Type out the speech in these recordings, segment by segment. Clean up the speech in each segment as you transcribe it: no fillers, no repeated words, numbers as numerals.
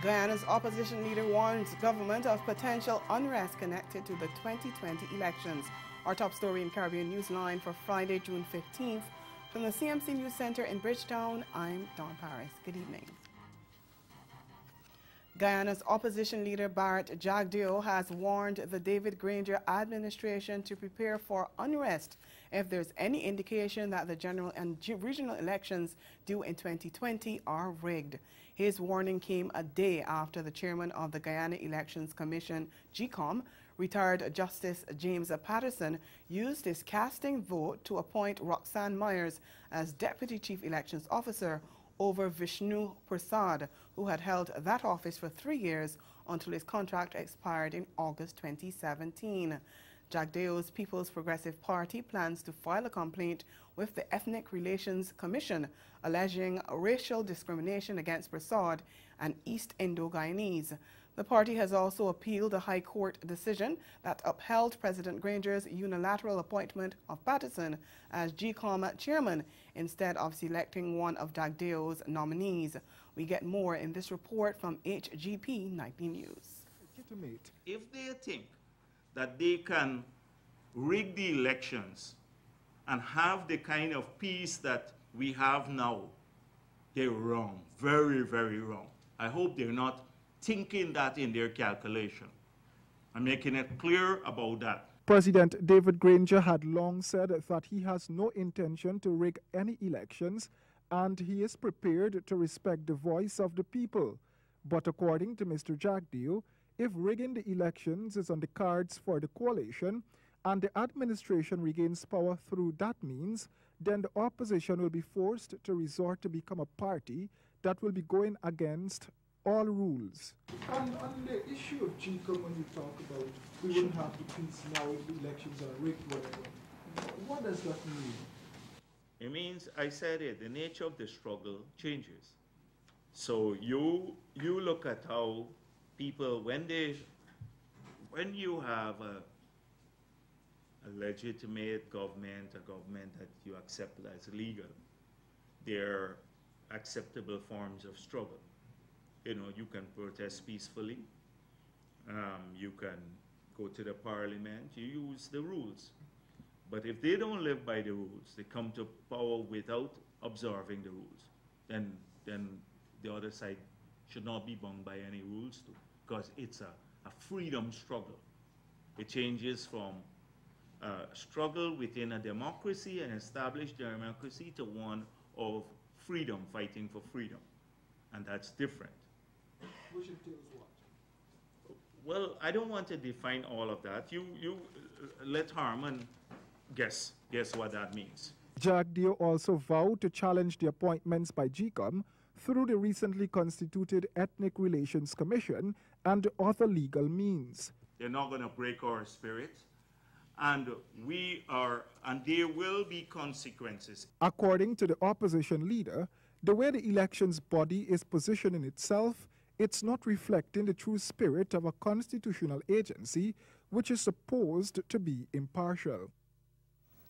Guyana's opposition leader warns government of potential unrest connected to the 2020 elections. Our top story in Caribbean Newsline for Friday, June 15th. From the CMC News Center in Bridgetown, I'm Dawn Paris. Good evening. Guyana's opposition leader Barrett Jagdeo has warned the David Granger administration to prepare for unrest if there's any indication that the general and regional elections due in 2020 are rigged. His warning came a day after the chairman of the Guyana Elections Commission, GECOM, retired Justice James Patterson, used his casting vote to appoint Roxanne Myers as Deputy Chief Elections Officer over Vishnu Prasad, who had held that office for 3 years until his contract expired in August 2017. Jagdeo's People's Progressive Party plans to file a complaint with the Ethnic Relations Commission alleging racial discrimination against Prasad and East Indo-Guyanese. The party has also appealed a High Court decision that upheld President Granger's unilateral appointment of Patterson as GECOM chairman instead of selecting one of Jagdeo's nominees. We get more in this report from HGP Nightly News. If they think that they can rig the elections and have the kind of peace that we have now, they're wrong, very, very wrong. I hope they're not thinking that in their calculation. I'm making it clear about that. President David Granger had long said that he has no intention to rig any elections and he is prepared to respect the voice of the people. But according to Mr. Jagdeo, if rigging the elections is on the cards for the coalition and the administration regains power through that means, then the opposition will be forced to resort to become a party that will be going against all rules. And on the issue of GECOM, when you talk about we wouldn't have the peace now if the elections are rigged, whatever, what does that mean? It means, I said it, the nature of the struggle changes. So you look at how people, when you have a legitimate government, a government that you accept as legal, they're acceptable forms of struggle. You know, you can protest peacefully, you can go to the parliament, you use the rules. But if they don't live by the rules, they come to power without observing the rules, then the other side should not be bound by any rules too, because it's a freedom struggle. It changes from a struggle within a democracy, an established democracy, to one of freedom, fighting for freedom. And that's different. Which entails what? Well, I don't want to define all of that. You let Harman guess what that means. Jagdeo also vowed to challenge the appointments by GECOM through the recently constituted Ethnic Relations Commission and other legal means. They're not going to break our spirit, and there will be consequences. According to the opposition leader, the way the elections body is positioning itself, it's not reflecting the true spirit of a constitutional agency which is supposed to be impartial.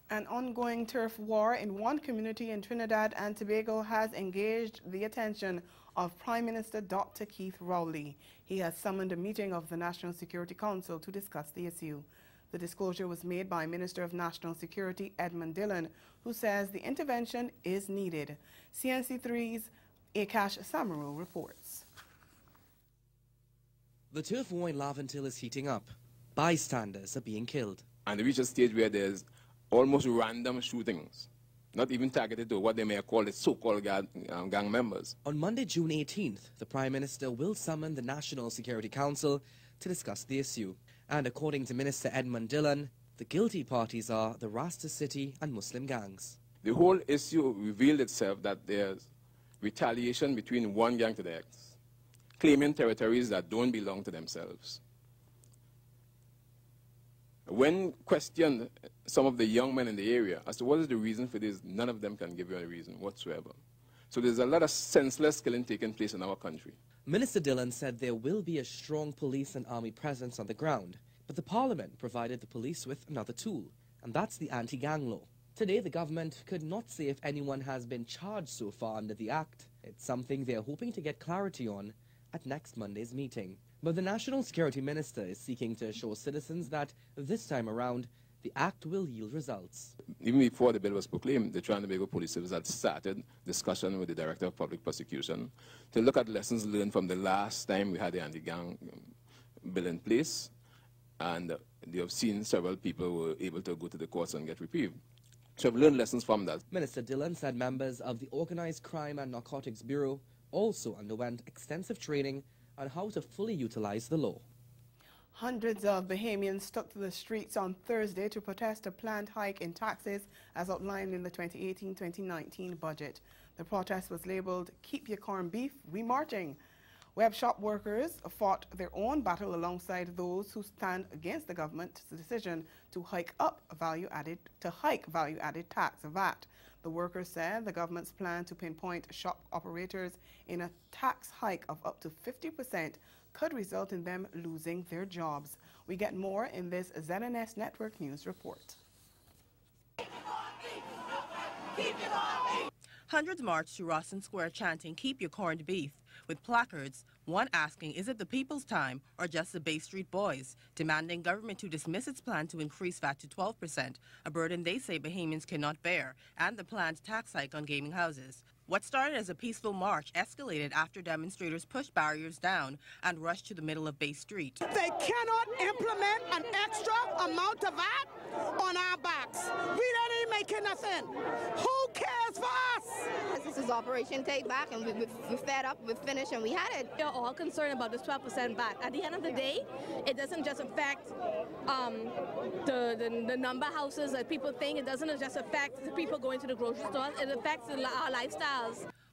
An ongoing turf war in one community in Trinidad and Tobago has engaged the attention of Prime Minister Dr. Keith Rowley. He has summoned a meeting of the National Security Council to discuss the issue. The disclosure was made by Minister of National Security Edmund Dillon, who says the intervention is needed. CNC3's Akash Samaru reports. The turf war in Laventil is heating up. Bystanders are being killed. And we reach a stage where there's almost random shootings, not even targeted to what they may call the so-called gang members. On Monday, June 18th, the Prime Minister will summon the National Security Council to discuss the issue. And according to Minister Edmund Dillon, the guilty parties are the Rasta City and Muslim gangs. The whole issue revealed itself that there's retaliation between one gang to the next, claiming territories that don't belong to themselves. When questioned some of the young men in the area as to what is the reason for this, none of them can give you a reason whatsoever. So there's a lot of senseless killing taking place in our country. Minister Dillon said there will be a strong police and army presence on the ground, but the Parliament provided the police with another tool, and that's the anti-gang law. Today, the government could not say if anyone has been charged so far under the Act. It's something they're hoping to get clarity on at next Monday's meeting. But the National Security Minister is seeking to assure citizens that this time around, the act will yield results. Even before the bill was proclaimed, the Trinidad Police Service had started discussion with the Director of Public Prosecution to look at lessons learned from the last time we had the anti-gang bill in place, and they have seen several people were able to go to the courts and get reprieve. So we've learned lessons from that. Minister Dillon said members of the Organized Crime and Narcotics Bureau also underwent extensive training on how to fully utilize the law. Hundreds of Bahamians took to the streets on Thursday to protest a planned hike in taxes as outlined in the 2018-2019 budget. The protest was labeled, "Keep Your Corned Beef, We Marching." Web shop workers fought their own battle alongside those who stand against the government's decision to hike value-added tax, VAT. The workers said the government's plan to pinpoint shop operators in a tax hike of up to 50% could result in them losing their jobs. We get more in this ZNS Network News report. Hundreds marched to Rawson Square chanting, "Keep your corned beef," with placards, one asking, is it the people's time or just the Bay Street boys, demanding government to dismiss its plan to increase VAT to 12%, a burden they say Bahamians cannot bear, and the planned tax hike on gaming houses. What started as a peaceful march escalated after demonstrators pushed barriers down and rushed to the middle of Bay Street. They cannot implement an extra amount of VAT on our backs. We don't even make nothing. Who cares for us? This is Operation Take Back, and we're fed up, we're finished, and we had it. We're all concerned about this 12% VAT. At the end of the day, it doesn't just affect the number of houses that people think. It doesn't just affect the people going to the grocery stores. It affects our lifestyles.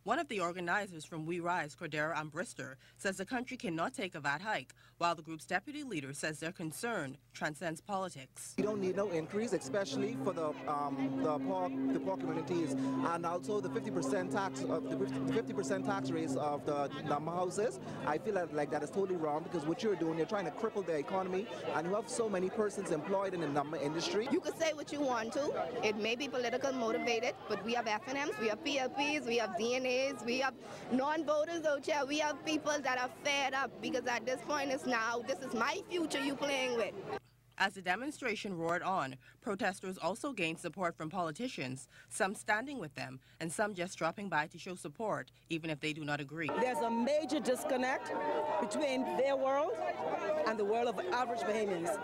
One of the organizers from We Rise, Cordero Ambrister, says the country cannot take a VAT hike, while the group's deputy leader says their concern transcends politics. We don't need no increase, especially for the poor communities, and also the 50% tax of the 50% tax rates of the number houses. I feel like that is totally wrong, because what you're doing, you're trying to cripple the economy, and you have so many persons employed in the number industry. You could say what you want to. It may be political motivated, but we have FNMs, we have PLPs, we have DNAs, we have non-voters out here. We have people that are fed up, because at this point it's now, this is my future you playing with. As the demonstration roared on, protesters also gained support from politicians, some standing with them and some just dropping by to show support, even if they do not agree. There's a major disconnect between their world and the world of average Bahamians,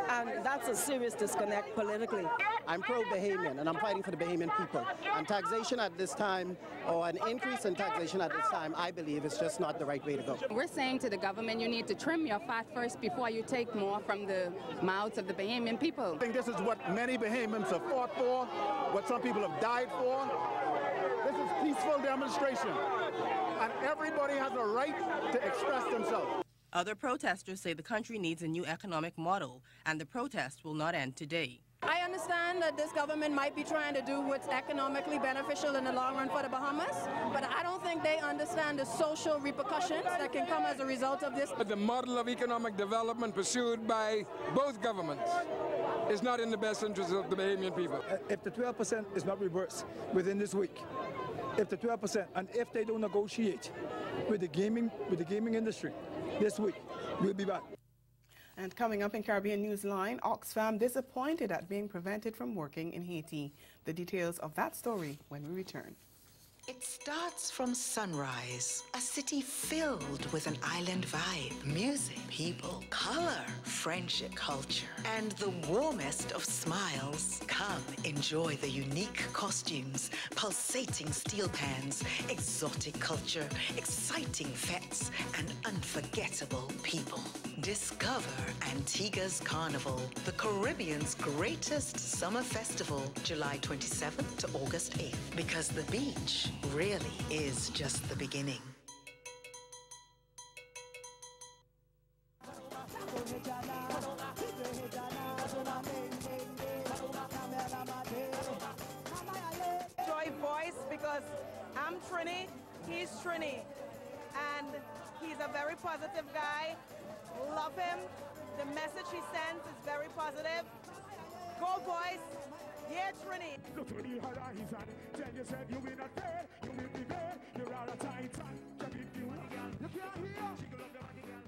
and that's a serious disconnect politically. I'm pro-Bahamian, and I'm fighting for the Bahamian people. And taxation at this time, or an increase in taxation at this time, I believe is just not the right way to go. We're saying to the government, you need to trim your fat first before you take more from the mouths of the Bahamian people. I think this is what many Bahamians have fought for, what some people have died for. This is peaceful demonstration, and everybody has a right to express themselves. Other protesters say the country needs a new economic model, and the protest will not end today. I understand that this government might be trying to do what's economically beneficial in the long run for the Bahamas, but I don't think they understand the social repercussions that can come as a result of this. The model of economic development pursued by both governments is not in the best interest of the Bahamian people. If the 12% is not reversed within this week, if the 12%, and if they don't negotiate with the gaming industry this week, we'll be back. And coming up in Caribbean Newsline, Oxfam disappointed at being prevented from working in Haiti. The details of that story when we return. It starts from sunrise, a city filled with an island vibe, music, people, color, friendship, culture, and the warmest of smiles. Come enjoy the unique costumes, pulsating steel pans, exotic culture, exciting fetes, and unforgettable people. Discover Antigua's Carnival, the Caribbean's greatest summer festival, July 27th to August 8th, because the beach really is just the beginning. Joy voice, because I'm Trini, he's Trini, and he's a very positive guy. Love him. The message he sends is very positive. Go boys, Yeah, Trinidad. Look to the horizon. Tell yourself you will not fail. You will be there. You're all a titan. Check it, you can't hear. Jiggle up the body, girl.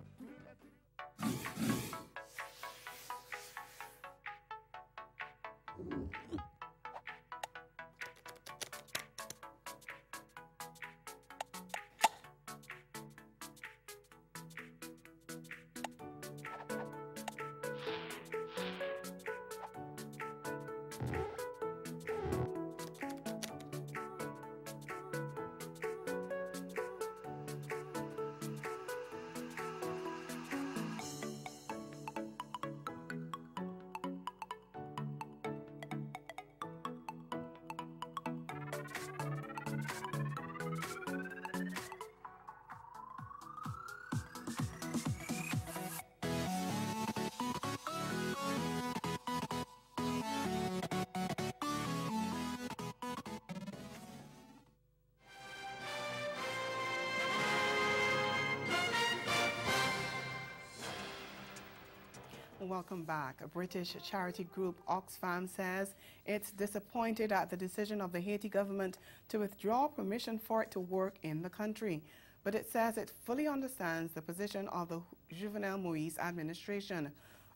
Welcome back. A British charity group, Oxfam, says it's disappointed at the decision of the Haiti government to withdraw permission for it to work in the country. But it says it fully understands the position of the Juvenile Moise administration.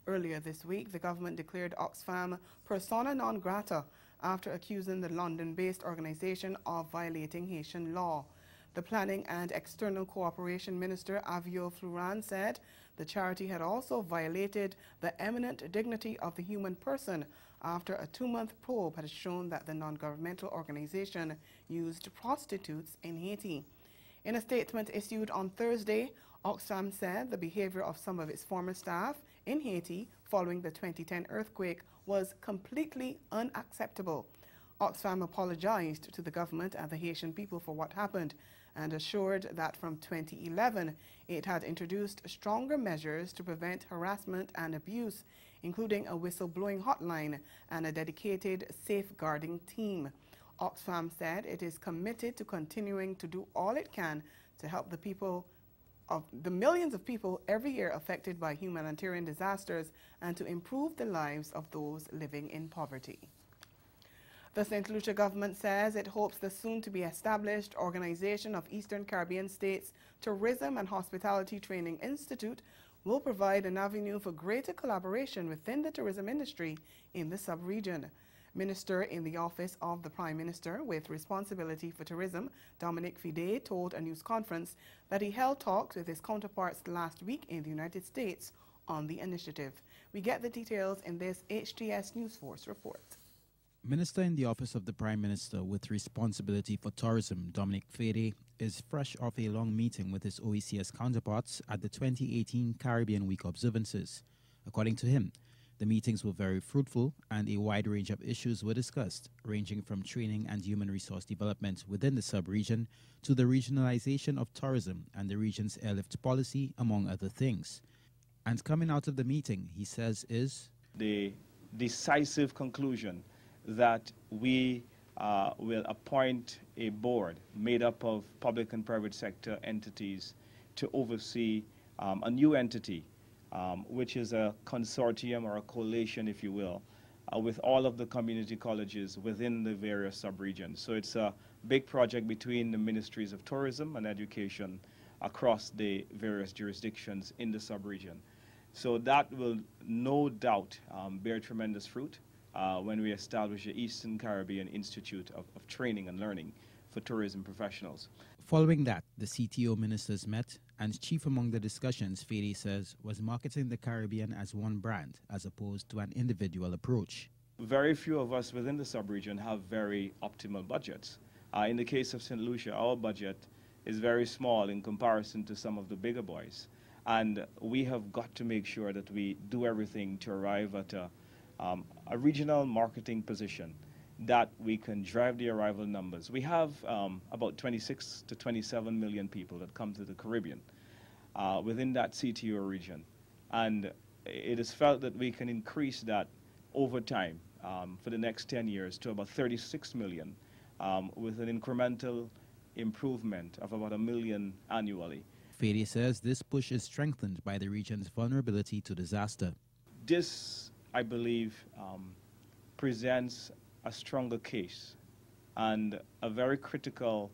Earlier this week, the government declared Oxfam persona non grata after accusing the London-based organization of violating Haitian law. The Planning and External Cooperation Minister, Avio Fleuran, said the charity had also violated the eminent dignity of the human person after a 2-month probe had shown that the non-governmental organization used prostitutes in Haiti. In a statement issued on Thursday, Oxfam said the behavior of some of its former staff in Haiti following the 2010 earthquake was completely unacceptable. Oxfam apologized to the government and the Haitian people for what happened and assured that from 2011 it had introduced stronger measures to prevent harassment and abuse, including a whistleblowing hotline and a dedicated safeguarding team. Oxfam said it is committed to continuing to do all it can to help the millions of people every year affected by humanitarian disasters and to improve the lives of those living in poverty. The St. Lucia government says it hopes the soon-to-be-established Organization of Eastern Caribbean States Tourism and Hospitality Training Institute will provide an avenue for greater collaboration within the tourism industry in the sub-region. Minister in the Office of the Prime Minister with responsibility for tourism, Dominic Fide, told a news conference that he held talks with his counterparts last week in the United States on the initiative. We get the details in this HTS News Force report. Minister in the Office of the Prime Minister with responsibility for tourism, Dominic Fede, is fresh off a long meeting with his OECS counterparts at the 2018 Caribbean Week observances. According to him, the meetings were very fruitful and a wide range of issues were discussed, ranging from training and human resource development within the sub-region to the regionalization of tourism and the region's airlift policy, among other things. And coming out of the meeting, he says, is the decisive conclusion that we will appoint a board made up of public and private sector entities to oversee a new entity, which is a consortium or a coalition, if you will, with all of the community colleges within the various sub-regions. So it's a big project between the ministries of tourism and education across the various jurisdictions in the sub-region. So that will no doubt bear tremendous fruit when we establish the Eastern Caribbean Institute of Training and Learning for tourism professionals. Following that, the CTO ministers met, and chief among the discussions, Fede says, was marketing the Caribbean as one brand as opposed to an individual approach. Very few of us within the sub-region have very optimal budgets. In the case of St. Lucia, our budget is very small in comparison to some of the bigger boys. And we have got to make sure that we do everything to arrive at a regional marketing position that we can drive the arrival numbers. We have about 26 to 27 million people that come to the Caribbean within that CTO region. And it is felt that we can increase that over time for the next 10 years to about 36 million with an incremental improvement of about 1 million annually. Fede says this push is strengthened by the region's vulnerability to disaster. This, I believe, presents a stronger case and a very critical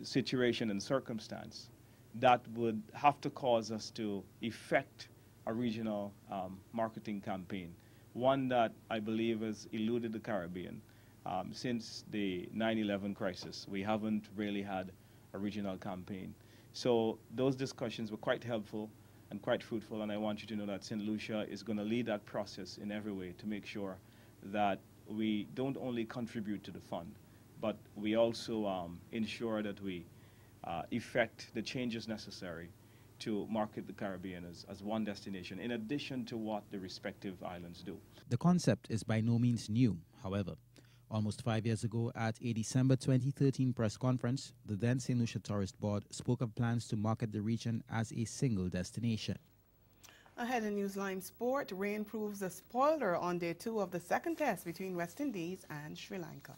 situation and circumstance that would have to cause us to effect a regional marketing campaign, one that I believe has eluded the Caribbean since the 9/11 crisis. We haven't really had a regional campaign. So those discussions were quite helpful and quite fruitful, and I want you to know that St. Lucia is going to lead that process in every way to make sure that we don't only contribute to the fund, but we also ensure that we effect the changes necessary to market the Caribbean as one destination, in addition to what the respective islands do. The concept is by no means new, however. Almost 5 years ago, at a December 2013 press conference, the then St. Lucia Tourist Board spoke of plans to market the region as a single destination. Ahead in Newsline Sport, rain proves a spoiler on day 2 of the second test between West Indies and Sri Lanka.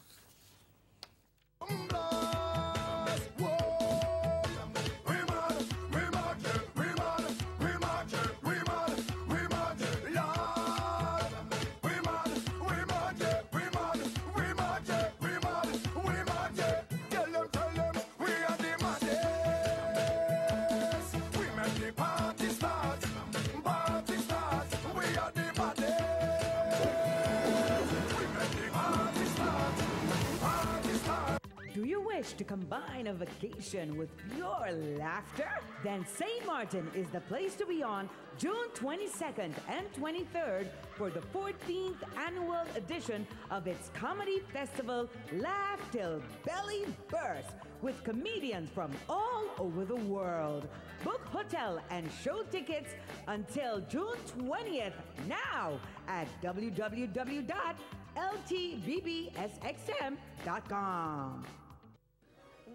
To combine a vacation with pure laughter? Then St. Martin is the place to be on June 22nd and 23rd for the 14th annual edition of its comedy festival, Laugh Till Belly Burst, with comedians from all over the world. Book hotel and show tickets until June 20th now at www.ltbbsxm.com.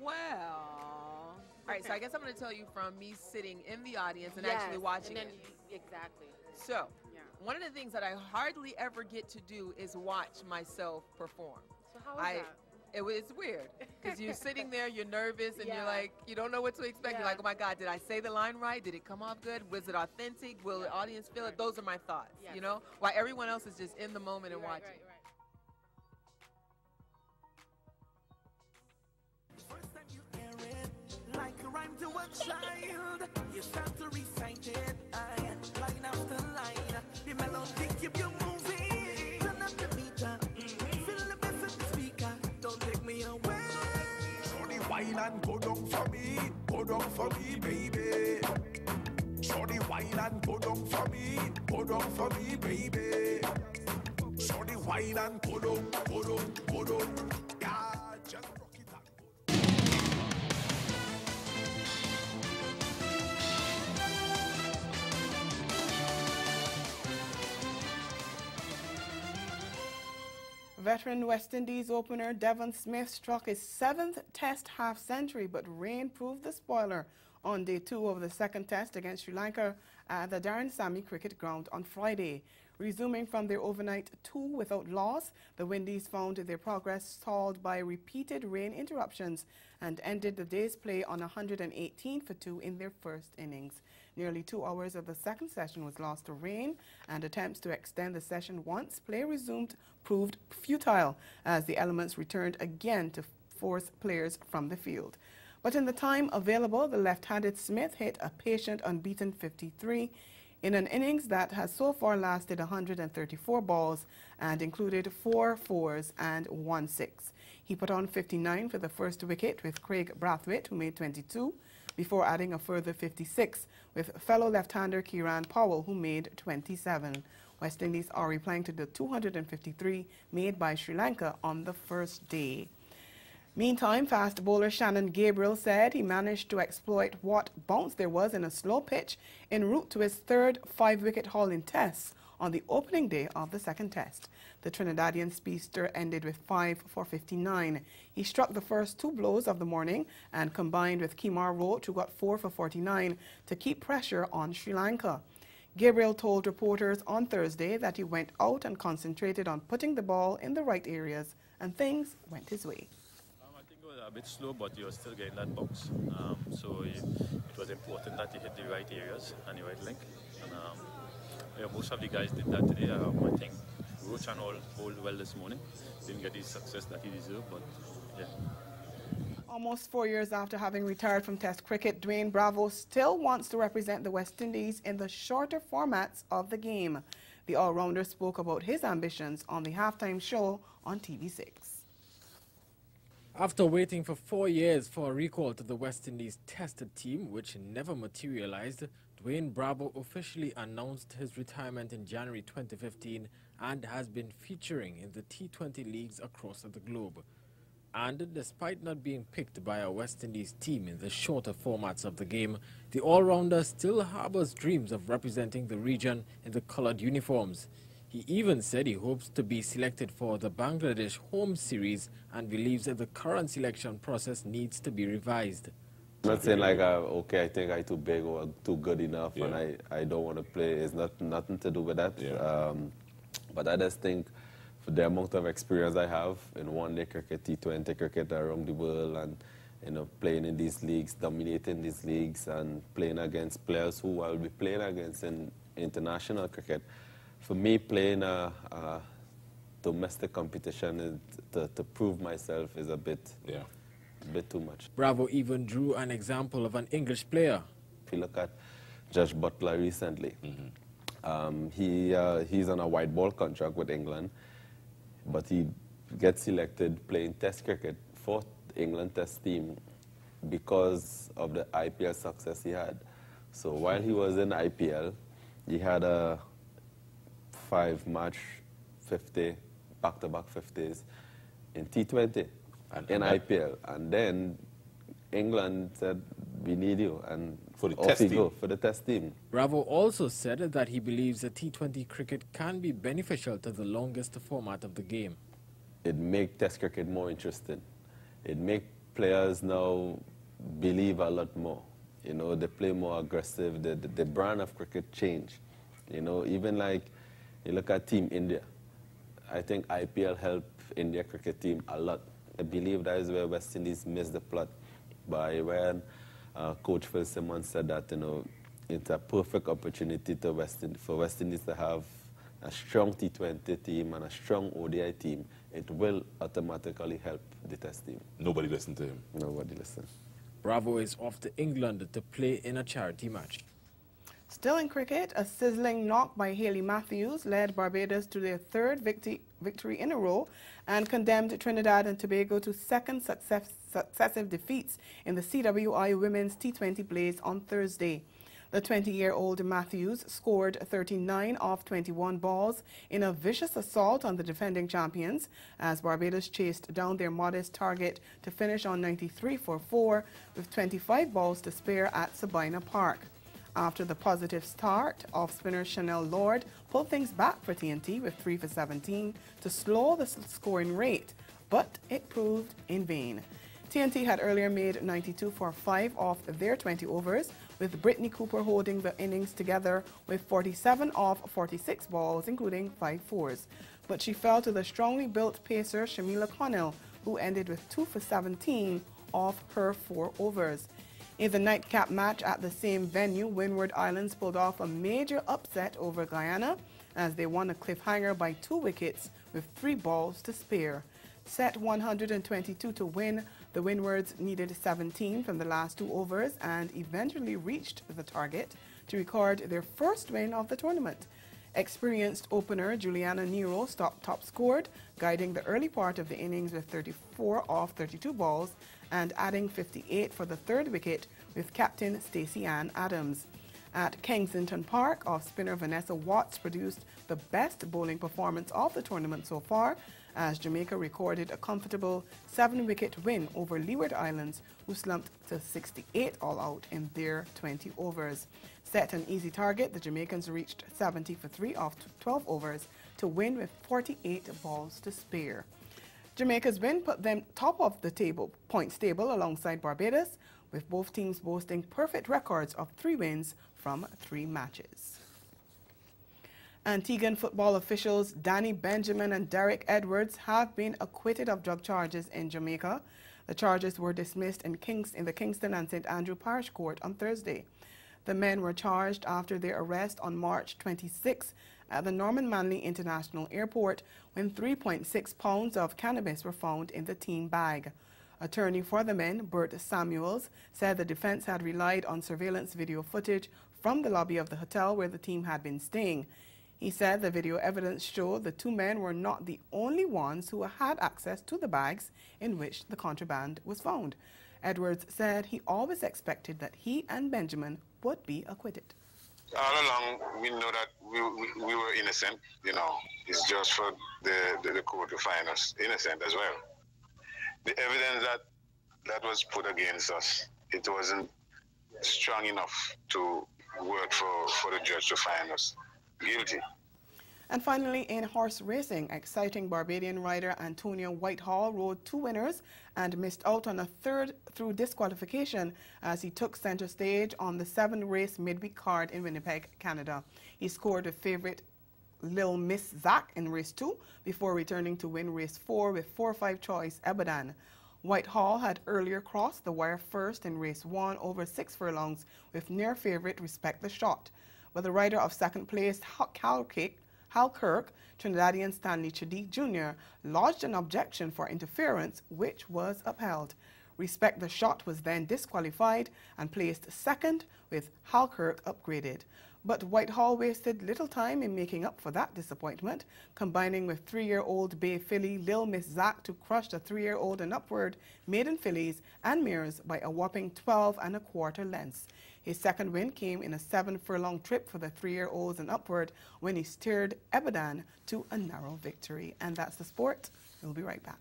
Well, all right, so I guess I'm going to tell you from me sitting in the audience and actually watching it. Exactly. So, one of the things that I hardly ever get to do is watch myself perform. So how was that? It's weird, because you're sitting there, you're nervous, and you're like, you don't know what to expect. You're like, oh my God, did I say the line right? Did it come off good? Was it authentic? Will the audience feel it? Those are my thoughts, you know? While everyone else is just in the moment and watching. Like a rhyme to a child, you start to recite it, line after line, the melody keep you moving, turn up the meter, fill the bass at the speaker, don't take me away. Show the wine and go down for me, baby. Show the wine and go down for me, baby. Show the wine and go down, yeah, just rock it up. Veteran West Indies opener Devon Smith struck his 7th test half-century, but rain proved the spoiler on day 2 of the second test against Sri Lanka at the Darren Sammy Cricket Ground on Friday. Resuming from their overnight 2 without loss, the Windies found their progress stalled by repeated rain interruptions and ended the day's play on 118 for 2 in their first innings. Nearly 2 hours of the second session was lost to rain, and attempts to extend the session once play resumed proved futile as the elements returned again to force players from the field. But in the time available, the left-handed Smith hit a patient unbeaten 53 in an innings that has so far lasted 134 balls and included 4 fours and 1 6. He put on 59 for the first wicket with Craig Brathwaite, who made 22, before adding a further 56 with fellow left-hander Kieran Powell, who made 27. West Indies are replying to the 253 made by Sri Lanka on the first day. Meantime, fast bowler Shannon Gabriel said he managed to exploit what bounce there was in a slow pitch en route to his third 5-wicket haul in tests on the opening day of the second test. The Trinidadian speedster ended with 5 for 59. He struck the first 2 blows of the morning and combined with Kemar Roach, who got 4 for 49, to keep pressure on Sri Lanka. Gabriel told reporters on Thursday that he went out and concentrated on putting the ball in the right areas, and things went his way. I think it was a bit slow, but you were still getting that bounce. So it was important that you hit the right areas and the right link. And most of the guys did that today. I think Roach and all hold well this morning. Didn't get the success that he deserved, but yeah. Almost 4 years after having retired from Test cricket, Dwayne Bravo still wants to represent the West Indies in the shorter formats of the game. The all-rounder spoke about his ambitions on the halftime show on TV6. After waiting for 4 years for a recall to the West Indies tested team, which never materialized, Dwayne Bravo officially announced his retirement in January 2015 and has been featuring in the T20 leagues across the globe. And despite not being picked by a West Indies team in the shorter formats of the game, the all-rounder still harbors dreams of representing the region in the colored uniforms. He even said he hopes to be selected for the Bangladesh home series and believes that the current selection process needs to be revised. I'm not saying like, okay, I think I'm too big or too good enough and I don't want to play. It's nothing to do with that. But I just think for the amount of experience I have in one-day cricket, T20 cricket around the world, and playing in these leagues, dominating these leagues, and playing against players who I'll be playing against in international cricket. For me, playing a domestic competition to prove myself is a bit too much. Bravo even drew an example of an English player. If you look at Josh Butler recently, he's on a white ball contract with England, but he gets selected playing Test cricket for England Test team because of the IPL success he had. So while he was in IPL, he had a 5-match 50, back-to-back 50s in T20 in IPL. And then England said, we need you, and for the off test he team. go for the Test team. Bravo also said that he believes that T20 cricket can be beneficial to the longest format of the game. It makes Test cricket more interesting. It makes players now believe a lot more. They play more aggressive. The brand of cricket changed. Even like you look at Team India. I think IPL helped India cricket team a lot. I believe that is where West Indies missed the plot by when Coach Phil Simmons said that it's a perfect opportunity for West Indies to have a strong T20 team and a strong ODI team. It will automatically help the Test team. Nobody listened to him. Nobody listened. Bravo is off to England to play in a charity match. Still in cricket, a sizzling knock by Hayley Matthews led Barbados to their third victory in a row and condemned Trinidad and Tobago to second successive defeats in the CWI Women's T20 Blaze on Thursday. The 20-year-old Matthews scored 39 off 21 balls in a vicious assault on the defending champions as Barbados chased down their modest target to finish on 93 for 4 with 25 balls to spare at Sabina Park. After the positive start, off-spinner Chanel Lord pulled things back for TNT with 3 for 17 to slow the scoring rate, but it proved in vain. TNT had earlier made 92 for 5 off their 20 overs, with Brittany Cooper holding the innings together with 47 off 46 balls, including 5 fours. But she fell to the strongly built pacer Shamila Connell, who ended with 2 for 17 off her 4 overs. In the nightcap match at the same venue, Windward Islands pulled off a major upset over Guyana as they won a cliffhanger by 2 wickets with 3 balls to spare. Set 122 to win, the Windwards needed 17 from the last 2 overs and eventually reached the target to record their first win of the tournament. Experienced opener Juliana Nero top scored, guiding the early part of the innings with 34 off 32 balls and adding 58 for the third wicket with captain Stacey Ann Adams. At Kensington Park, off-spinner Vanessa Watts produced the best bowling performance of the tournament so far as Jamaica recorded a comfortable 7-wicket win over Leeward Islands, who slumped to 68 all out in their 20 overs. Set an easy target, the Jamaicans reached 70 for 3 off 12 overs to win with 48 balls to spare. Jamaica's win put them top of the points table alongside Barbados, with both teams boasting perfect records of 3 wins from 3 matches. Antiguan football officials Danny Benjamin and Derek Edwards have been acquitted of drug charges in Jamaica. The charges were dismissed in the Kingston and St. Andrew Parish Court on Thursday. The men were charged after their arrest on March 26 at the Norman Manley International Airport when 3.6 pounds of cannabis were found in the team bag. Attorney for the men, Bert Samuels, said the defense had relied on surveillance video footage from the lobby of the hotel where the team had been staying. He said the video evidence showed the two men were not the only ones who had access to the bags in which the contraband was found. Edwards said he always expected that he and Benjamin would be acquitted. All along, we know that we were innocent, you know. It's just for the court to find us innocent as well. The evidence that was put against us, it wasn't strong enough to work for the judge to find us guilty. And finally, in horse racing, exciting Barbadian rider Antonio Whitehall rode 2 winners and missed out on a third through disqualification as he took center stage on the 7-race midweek card in Winnipeg, Canada. He scored a favorite Lil Miss Zach in race 2 before returning to win race 4 with 4-5 choice Abadan. Whitehall had earlier crossed the wire first in race 1 over 6 furlongs with near favorite Respect the Shot. But the rider of second place, Hal Kirk, Trinidadian Stanley Chadic Jr., lodged an objection for interference, which was upheld. Respect the Shot was then disqualified and placed second, with Hal Kirk upgraded. But Whitehall wasted little time in making up for that disappointment, combining with 3-year-old bay filly Lil Miss Zach to crush the 3-year-old and upward maiden fillies and mares by a whopping 12 1/4 lengths. His second win came in a 7-furlong trip for the 3-year-olds and upward when he steered Abadan to a narrow victory. And that's the sport. We'll be right back.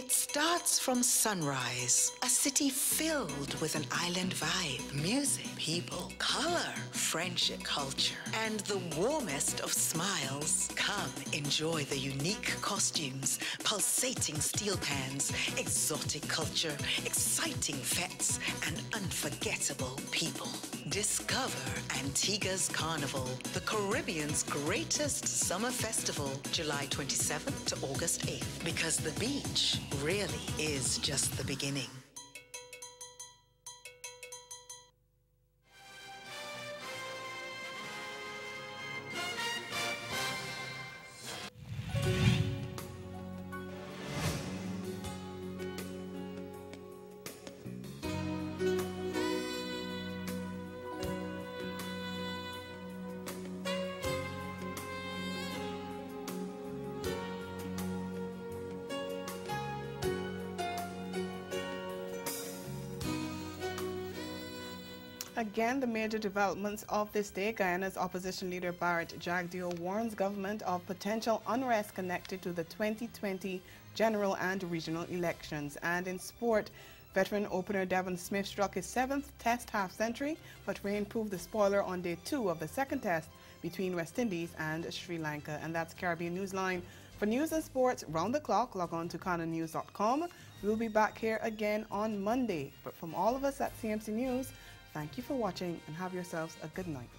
Starts from sunrise, a city filled with an island vibe, music, people, color, friendship, culture, and the warmest of smiles. Come enjoy the unique costumes, pulsating steel pans, exotic culture, exciting fetes, and unforgettable people. Discover Antigua's Carnival, the Caribbean's greatest summer festival, July 27th to August 8th, because the beach really is just the beginning. Again, the major developments of this day. Guyana's opposition leader Barrett Jagdeo warns government of potential unrest connected to the 2020 general and regional elections. And in sport, veteran opener Devon Smith struck his 7th test half-century, but rain proved the spoiler on day 2 of the second test between West Indies and Sri Lanka. And that's Caribbean Newsline. For news and sports round the clock, log on to CanadaNews.com. We'll be back here again on Monday. But from all of us at CMC News, thank you for watching and have yourselves a good night.